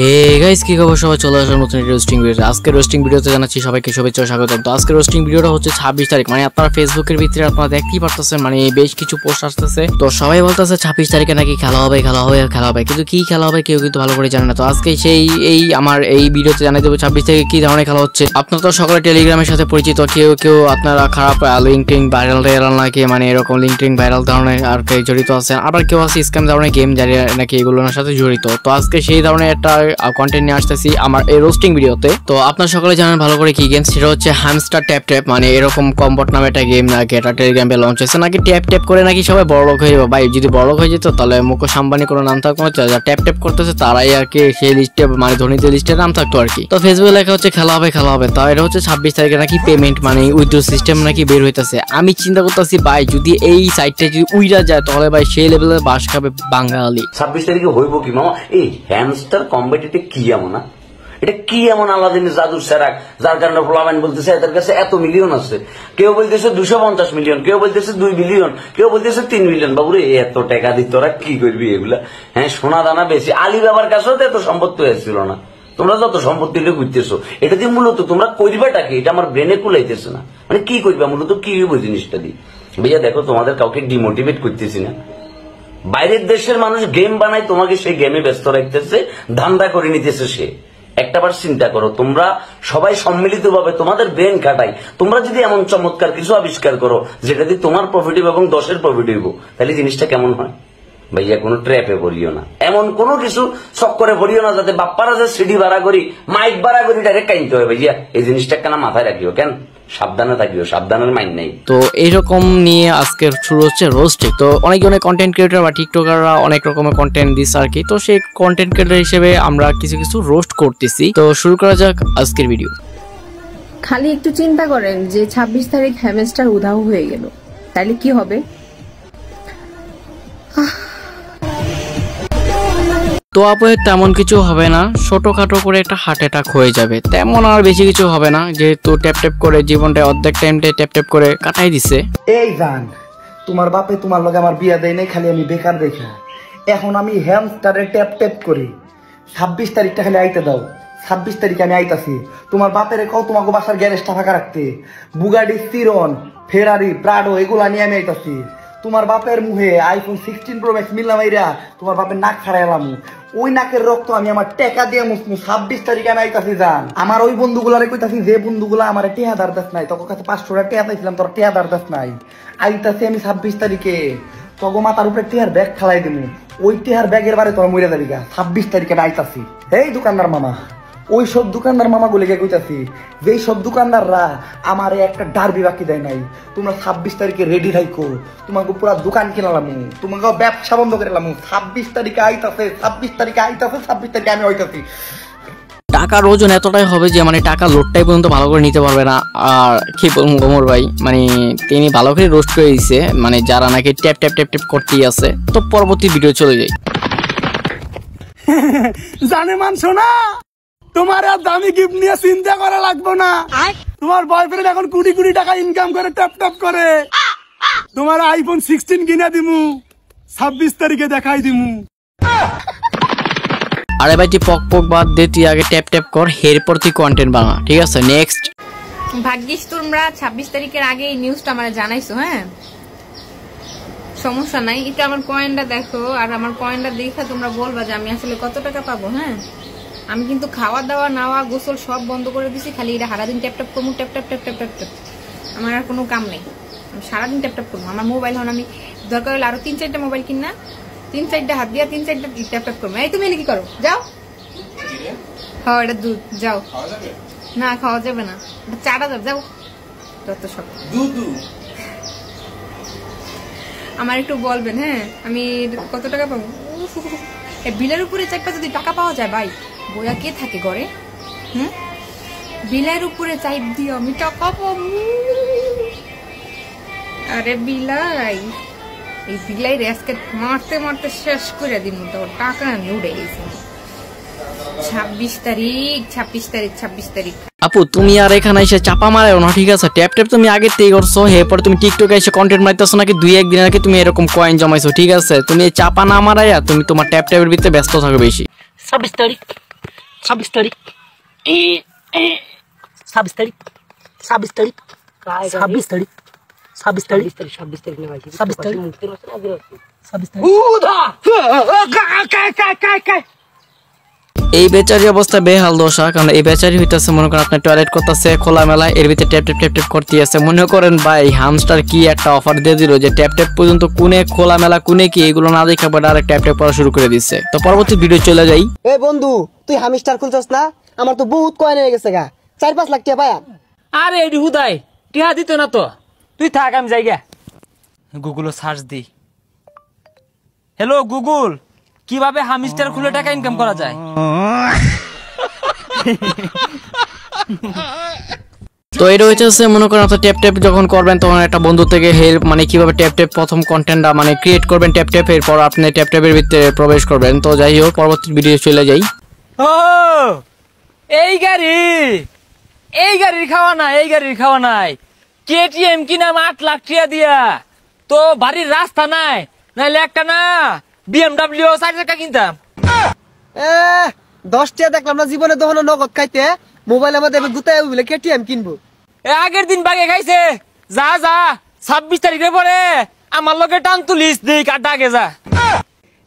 Hey guys কি খবর সবাই চলে আসার নতুন রোস্টিং ভিডিও। আজকে রোস্টিং ভিডিওতে জানাচ্ছি সবাইকে শুভেচ্ছা ও স্বাগত। তো আজকে রোস্টিং ভিডিওটা হচ্ছে 26 তারিখ, মানে আপনারা ফেসবুকের ভিতরে আপনারা দেখতেই পারতেছেন, মানে বেশ কিছু পোস্ট আসতেছে। তো সবাই বলতেছে 26 তারিখে নাকি খেলা হবে, কিন্তু কি খেলা হবে কেউ কিন্তু ভালো করে জানে না। তো আজকে সেই আমার এই ভিডিওতে জানাই দেবো 26 তারিখে কি ধরনের খেলা হচ্ছে। আপনারা তো সকলে টেলিগ্রামের সাথে পরিচিত, কেউ আপনারা খারাপ লিঙ্ক ভাইরাল নাকি মানে এরকম লিঙ্ক ভাইরাল ধরনের আর কেউ জড়িত আছেন, আবার কেউ আছে স্ক্যাম ধরনের গেম জারি নাকি এগুলোর সাথে জড়িত। তো আজকে সেই ধরনের একটা কন্টেন্ট নিয়ে আসতেছি আমার এই রোস্টিং ভিডিওতে। তো আপনারা সকলে জানেন ভালো করে কি গেম, সেটা হচ্ছে হ্যামস্টার ট্যাপ ট্যাপ, মানে এরকম কম্বট নামে একটা গেম নাকি এটা টেলিগ্রামে লঞ্চ হয়েছে, নাকি ট্যাপ ট্যাপ করে নাকি সবাই বড়লোক হয়ে যাবে। ভাই যদি বড়লোক হয়ে যেত তাহলে মুকেশ আম্বানি কোনো নাম থাকতো না, যারা ট্যাপ ট্যাপ করতেছে তারাই আর কি সেই লিস্টে, মানে ধনীদের লিস্টে নাম থাকতো আর কি। তো ফেসবুকে লেখা হচ্ছে খেলা হবে, তা এটা হচ্ছে 26 তারিখে নাকি পেমেন্ট মানে উইথড্র সিস্টেম নাকি বের হইতেছে। আমি চিন্তা করতেছি ভাই যদি এই সাইটটা যদি উইরা যায় তাহলে ভাই সেই লেভেলের বাস খাবে বাঙালি। 26 তারিখে হইব কি মামা? এই হ্যামস্টার কম্পিটিটিভ কি এমন না, এটা কি এমন আলাদিনের জাদুর সেরাক যার কারণে ফ্লামেন বলতেছে এদের কাছে এত মিলিয়ন আছে, কেউ বলতেছে 250 মিলিয়ন, কেউ বলতেছে 2 বিলিয়ন, কেউ বলতেছে 3 বিলিয়ন। বাবুরে এত টাকা দিত তোরা কি করবি এগুলা? হ্যাঁ সোনা দানা বেশি, আলিবাবার কাছেও তো এত সম্পত্তি হয়েছিল না, তোমরা যত সম্পত্তি ঘুরতেছো এটা দিয়ে মূলত তোমরা করবাটা কি? এটা আমার ব্রেনে কুলাইতেছে না, মানে কি করবা মূলত কি হইব জিনিসটা দিয়ে? ভাইয়া দেখো তোমাদের কাউকে ডিমোটিভেট করতেছি না, বাইরের দেশের মানুষ গেম বানায় তোমাকে সেই গেমে ব্যস্ত রাখতেছে, ধান্দা করে নিতেছে সে। একটাবার চিন্তা করো, তোমরা সবাই সম্মিলিত ভাবে তোমাদের ব্রেন খাটাই, তোমরা যদি এমন চমৎকার কিছু আবিষ্কার করো যেটা দিয়ে তোমার প্রফিট হইব এবং 10-এর প্রফিট হইব, তাহলে জিনিসটা কেমন হয়? ভাইয়া কোনো ট্র্যাপে পড়িও না, এমন কোনো কিছু চক্করে পড়িও না যাতে বাপ্পারা যে সিডি ভাড়া করি মাইক ভাড়া করি ডাইরেক্ট কাইনতে হয়। ভাইয়া এই জিনিসটা কেন মাথায় রাখিও, কেন সাবধানে থাকিও, সাবধানের মাইন্ড নেই। তো এইরকম নিয়ে আজকে শুরু হচ্ছে রোস্টিং। তো অনেক কন্টেন্ট ক্রিয়েটর বা টিকটকাররা অনেক রকমের কন্টেন্ট দিচ্ছে আর কি। তো সেই কন্টেন্ট ক্রিয়েটর হিসেবে আমরা কিছু রোস্ট করতেছি। তো শুরু করা যাক আজকের ভিডিও। খালি একটু চিন্তা করেন যে 26 তারিখ হ্যামস্টার উধাও হয়ে গেল, তাহলে কি হবে? তো আপু তেমন কিছু হবে না, ছোটখাটো করে একটা হার্ট অ্যাটাক হয়ে যাবে, তেমন আর বেশি কিছু হবে না, যেহেতু ট্যাপ ট্যাপ করে জীবনটা অর্ধেক টাইমটাই ট্যাপ ট্যাপ করে কাটাই দিছে। এই জান তোমার বাপে তোমার লগে আমার বিয়া দেয় নাই, খালি আমি বেকার দেখা। এখন আমি হ্যামস্টারে ট্যাপ ট্যাপ করি, 26 তারিখটা খালি আইতে দাও। 26 তারিখে আমি আইতাছি, তোমার বাপের কও তোমাকে বাসার গ্যারেজটা ফাঁকা রাখতে, বুগাডি চিরন ফেরারি প্রাডো এগুলা নিয়ে আমি আইতাছি। তোমার বাপের মুখে আইফোন 16 প্রো ম্যাক্স মিললাম আইরা তোমার বাপের নাক ছাড়াইলাম, ওই নাকের রক্ত আমি আমার টাকা দিয়ে মুসমু। 26 তারিখে আমি আইতাছি জান। আমার ওই বন্ধুগুলারে কইতাছি যে বন্ধুগুলা আমার টেহা দারদাস নাই, তোর কাছে 500 টাকা টেহা চাইছিলাম, তোর টেহা দারদাস নাই, আইতাছি আমি 26 তারিখে তগো মাথার উপরে টেহার ব্যাগ খেলাই দিমু, ওই টেহার ব্যাগের বারে তোর মরে যাবি গা। 26 তারিখে আইতাছি। এই দোকানদার মামা, ওই সব দোকানদার মামা গুলিকে কইতাছি যেই সব দোকানদাররা আমার একটা ডারবি বাকি দেয় নাই, তোমরা 26 তারিখে রেডি থাইকো, তোমাকে পুরা দোকান কিনালাম, তোমাকে ব্যবসা বন্ধ করে এলাম। 26 তারিখে আইতাছে, 26 তারিখে আইতাছে, 26 তারিখে আমি হইতাছি। টাকার ওজন এতটাই হবে যে মানে টাকা লোডটাই পর্যন্ত ভালো করে নিতে পারবে না। আর কি বলবো ওমর ভাই, মানে তিনি ভালো করে রোস্ট করে দিচ্ছে, মানে যারা নাকি ট্যাপ ট্যাপ ট্যাপ ট্যাপ করতেই আছে। তো পরবর্তী ভিডিও চলে যাই। জানে মানছো না, তোমার আর দামি গিফট নিয়ে চিন্তা করা লাগবে না, তোমার বয়ফ্রেন্ড এখন কোটি কোটি টাকা ইনকাম করে ট্যাপ ট্যাপ করে, তোমার আইফোন 16 কিনা দিমু, 26 তারিখে দেখাই দিমু। আরে ভাই তুই পক বাদ দে, তুই আগে ট্যাপ ট্যাপ কর, এরপর তুই কন্টেন্ট বানা, ঠিক আছে? নেক্সট। ভাগ্যিস তোমরা 26 তারিখের আগে এই নিউজটা আমার জানাইছো। হ্যাঁ সমস্যা নাই, এটা আমার কয়েনটা দেখো, আর আমার কয়েনটা দেখে তোমরা বলবা যে আমি আসলে কত টাকা পাবো। হ্যাঁ আমি কিন্তু খাওয়া দাওয়া নাওয়া গোসল সব বন্ধ করে দিছি, খালি এটা সারাদিন ট্যাপ ট্যাপ করবো, tap tap tap tap tap tap. আমার আর কোনো কাম নেই, আমি সারাদিন ট্যাপ ট্যাপ করবো। আমার মোবাইল হন আমি দরকার হলে আরো 3-4টা মোবাইল কিনা, 3-4টা হাত দিয়া 3-4টা ট্যাপ ট্যাপ করবো। এই তুমি এনে কি করো? যাও হ্যাঁ এটা দুধ, যাও। না খাওয়া যাবে না, চাটা যাও, যাও যত সব। আমার একটু বলবেন হ্যাঁ আমি কত টাকা পাবো? বিলের উপরে চাইপা যদি টাকা পাওয়া যায় ভাই, বইয়া কে থাকে ঘরে? বিলের উপরে চাইপ দিও আমি টাকা পাবো। আরে বিলাই, এই বিলাই রেসকে মারতে মারতে শেষ করে দিন, তো টাকা উড়ে গেছে। 26 তারিখ। আপু তুমি আর এখানে এসে চাপা মারাও না, ঠিক আছে? ট্যাপ ট্যাপ তুমি আগে থেকে করছো, এরপর তুমি টিকটকে এসে কন্টেন্ট মারতেছো নাকি 2-1 দিন আগে তুমি এরকম কয়েন জমাইছো, ঠিক আছে? তুমি চাপা না মারাইয়া তুমি তোমার ট্যাপ ট্যাপের ভিতরে ব্যস্ত থাকো বেশি। 26 তারিখ 26 তারিখ 26 তারিখ 26 তারিখ 26 তারিখ 26 তারিখ 26 তারিখ না ভাই 26 তারিখ মুক্তির মাসে আগে 26 তারিখ উদা কাই এই বেচারি অবস্থা বেহাল দশা, কারণ এই বেচারি হইতেছে মনে করেন আপনার টয়লেট করতেছে খোলামেলা, এর ভিতরে ট্যাপ ট্যাপ ট্যাপ ট্যাপ করতে আছে। মনে করেন ভাই হামস্টার কি একটা অফার দিয়ে দিল যে ট্যাপ ট্যাপ পর্যন্ত কোনে খোলামেলা কোনে কি এগুলো না দেখে ডাইরেক্ট ট্যাপ ট্যাপ করা শুরু করে দিচ্ছে। তো পরবর্তী ভিডিও চলে যাই। এই বন্ধু তুই হামস্টার খুলছস না? আমার তো বহুত কয়েন হয়ে গেছে গা, 4-5 লাখ টাকা পায়া। আরে এডি হুদাই টিহা দিত না তো, তুই থাক আমি যাই গা। গুগলে সার্চ দি। হ্যালো গুগল, কিভাবে হামস্টার খুলে টাকা ইনকাম করা যায়? তো এটা হচ্ছে মনে করেন আপনার ট্যাপ ট্যাপ যখন করবেন তখন একটা বন্ধু থেকে হেল্প, মানে কিভাবে ট্যাপ ট্যাপ প্রথম কন্টেন্টটা মানে ক্রিয়েট করবেন ট্যাপ ট্যাপ, এরপর আপনি ট্যাপ ট্যাপের ভিতরে প্রবেশ করবেন। তো যাই হোক পরবর্তী ভিডিও চলে যাই। ও এই গাড়ির খাওয়া নাই, এই গাড়ির খাওয়া নাই। কেটিএম কিনাম 8 লাখ টাকা দিয়া, তো বাড়ির রাস্তা নাই, নাইলে একটা না BMW 4 চাকা কিনতাম। 10 টাকা দেখলাম না জীবনে দহনো নগদ খাইতে, মোবাইলের মধ্যে গুতায় বলে কেটিএম কিনবো। আগের দিন বাগে খাইছে, যা 26 তারিখের পরে আমার লগে টান তুলিস দেই কাটা আগে যা।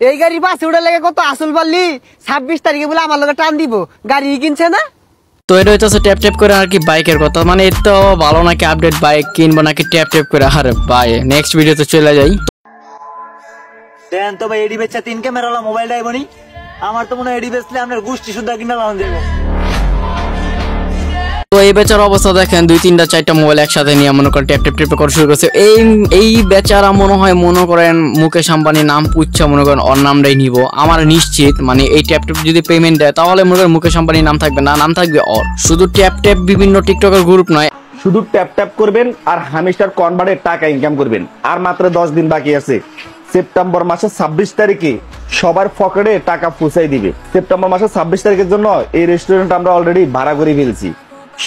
এই গাড়ি বাসে উড়ে লেগে কত আসল পারলি, 26 তারিখে বলে আমার লগে টান দিব, গাড়ি কিনছে না। তো এটা হচ্ছে ট্যাপ ট্যাপ করে আর কি বাইকের কথা, মানে এত ভালো নাকি আপডেট বাইক কিনবো নাকি ট্যাপ ট্যাপ করে। আরে ভাই নেক্সট ভিডিওতে চলে যাই। দেন তো ভাই এডি বেচা 3 ক্যামেরাওয়ালা মোবাইলটা আইবনি, আমার তো মনে হয় এডি বেচলে আপনার গোষ্ঠী সুদ্ধা কিনা লাগান যাবো। তো এই বেচার অবস্থা দেখেন, 2-3-4টা মোবাইল একসাথে নিয়ে মনে করেন ট্যাপ ট্যাপ ট্যাপ করা শুরু করছে। এই বেচারা মনে করেন মুকেশ আম্বানির নাম পুচ্ছা মনে করেন ওর নামটাই নিব আমার নিশ্চিত। মানে এই ট্যাপ ট্যাপ যদি পেমেন্ট দেয় তাহলে মনে করেন মুকেশ আম্বানির নাম থাকবে না, নাম থাকবে ওর। শুধু ট্যাপ ট্যাপ বিভিন্ন টিকটকের গ্রুপ নয়, শুধু ট্যাপ ট্যাপ করবেন আর হামিস্টার কনভার্টে টাকা ইনকাম করবেন। আর মাত্র 10 দিন বাকি আছে। সেপ্টেম্বর মাসের 26 তারিখে সবার পকেটে টাকা পৌঁছাই দিবে। সেপ্টেম্বর মাসের 26 তারিখের জন্য এই রেস্টুরেন্ট আমরা অলরেডি ভাড়া করে ফেলছি।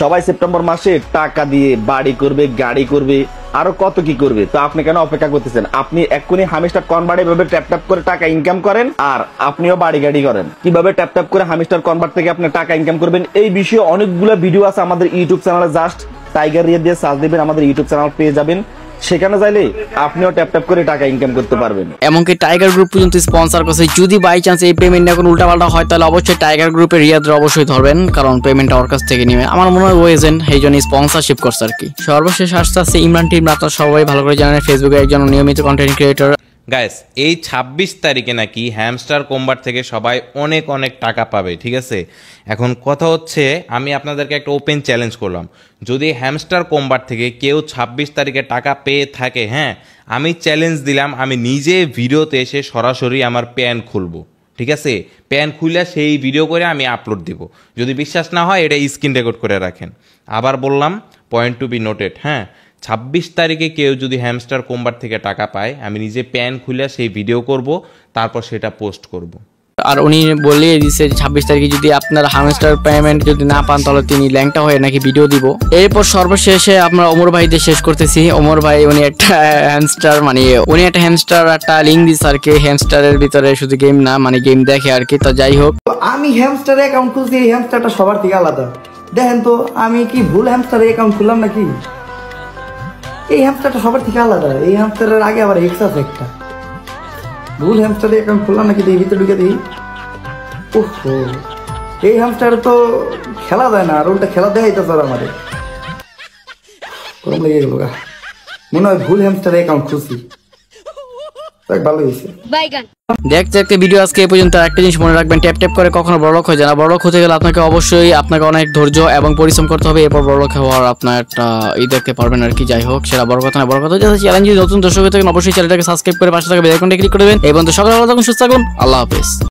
সবাই সেপ্টেম্বর মাসে টাকা দিয়ে বাড়ি করবে, গাড়ি করবে, আরো কত কি করবে। তো আপনি কেন অপেক্ষা করতেছেন? আপনি এক্ষুনি হামিস্টার কনভার্টে ভাবে ট্যাপ ট্যাপ করে টাকা ইনকাম করেন, আর আপনিও বাড়ি গাড়ি করেন। কিভাবে ট্যাপ ট্যাপ করে হামিস্টার কনভার্ট থেকে আপনি টাকা ইনকাম করবেন এই বিষয়ে অনেকগুলো ভিডিও আছে আমাদের ইউটিউব চ্যানেলে। জাস্ট টাইগার রিয়া দিয়ে সার্চ দিবেন, আমাদের ইউটিউব চ্যানেল পেয়ে যাবেন। সেখানে যাইলে আপনিও ট্যাপ ট্যাপ করে টাকা ইনকাম করতে পারবেন। এমনকি টাইগার গ্রুপ পর্যন্ত স্পন্সর করছে। যদি বাই চান্স এই পেমেন্ট এখন উল্টাপাল্টা হয় তাহলে অবশ্যই টাইগার গ্রুপের রিয়াদরা অবশ্যই ধরবেন, কারণ পেমেন্টটা ওর কাছ থেকে নিবে। আমার মনে হয় ও এজেন্ট, সেই জন্য স্পন্সরশিপ করছে আর কি। সর্বশেষ আসতে আসছে ইমরান টিম, আপনারা সবাই ভালো করে জানেন ফেসবুকে একজন নিয়মিত কন্টেন্ট ক্রিয়েটর। গাইস এই 26 তারিখে নাকি হ্যামস্টার কম্বার থেকে সবাই অনেক অনেক টাকা পাবে, ঠিক আছে? এখন কথা হচ্ছে আমি আপনাদেরকে একটা ওপেন চ্যালেঞ্জ করলাম, যদি হ্যামস্টার কম্বার থেকে কেউ 26 তারিখে টাকা পেয়ে থাকে, হ্যাঁ আমি চ্যালেঞ্জ দিলাম আমি নিজে ভিডিওতে এসে সরাসরি আমার প্যান খুলবো, ঠিক আছে? প্যান খুলে সেই ভিডিও করে আমি আপলোড দিব। যদি বিশ্বাস না হয় এটা স্ক্রিন রেকর্ড করে রাখেন। আবার বললাম, পয়েন্ট টু বি নোটেড, হ্যাঁ 26 তারিখে কেউ যদি হ্যামস্টার কম্বার থেকে টাকা পায় আমি নিজে প্যান খুলে সেই ভিডিও করব, তারপর সেটা পোস্ট করব। আর উনি বলে দিচ্ছে 26 তারিখে যদি আপনার হ্যামস্টার পেমেন্ট যদি না পান তাহলে তিনি ল্যাংটা হয়ে নাকি ভিডিও দিব। এরপর সর্বশেষে আমরা ওমর ভাই দিয়ে শেষ করতেছি। ওমর ভাই উনি একটা হ্যামস্টার, মানে উনি একটা হ্যামস্টার একটা লিঙ্ক দিচ্ছে আর কি। হ্যামস্টারের ভিতরে শুধু গেম না, মানে গেম দেখে আর কি। তো যাই হোক, আমি হ্যামস্টার অ্যাকাউন্ট খুলছি, এই হ্যামস্টারটা সবার থেকে আলাদা। দেখেন তো আমি কি ভুল হ্যামস্টার অ্যাকাউন্ট খুললাম নাকি? এই হ্যামস্টারটা সবার থেকে আলাদা। এই হ্যামস্টারের আগে আবার এক্স আছে একটা। ভুল হ্যামস্টার অ্যাকাউন্ট খুললাম নাকি? দেখি ভিতরে ঢুকে দিই। ওহো, এই হ্যামস্টার তো খেলা যায় না, আর উল্টা খেলা দেখাইতে স্যার আমাদের গরম লেগে গেল গা। মনে হয় ভুল হ্যামস্টার অ্যাকাউন্ট খুলছি। ভালো হয়েছে। দেখতে দেখতে ভিডিও আজকে এই পর্যন্ত। একটা জিনিস মনে রাখবেন, ট্যাপ ট্যাপ করে কখনো বড়লোক হয়ে যায় না। বড়লোক হতে গেলে আপনাকে অবশ্যই অনেক ধৈর্য এবং পরিশ্রম করতে হবে। এরপর বড়লোক হওয়ার আপনার একটা দেখতে পারবেন আর কি। যাই হোক, সেটা বড় কথা না। বড় কথা হচ্ছে চ্যালেঞ্জ, যদি নতুন দর্শক হয়ে থাকেন অবশ্যই চ্যানেলটাকে সাবস্ক্রাইব করে পাশে থাকা বেল আইকনটা ক্লিক করে দেবেন। এই পর্যন্ত সকালে ভালো থাকুন, সুস্থ থাকুন, আল্লাহ হাফেজ।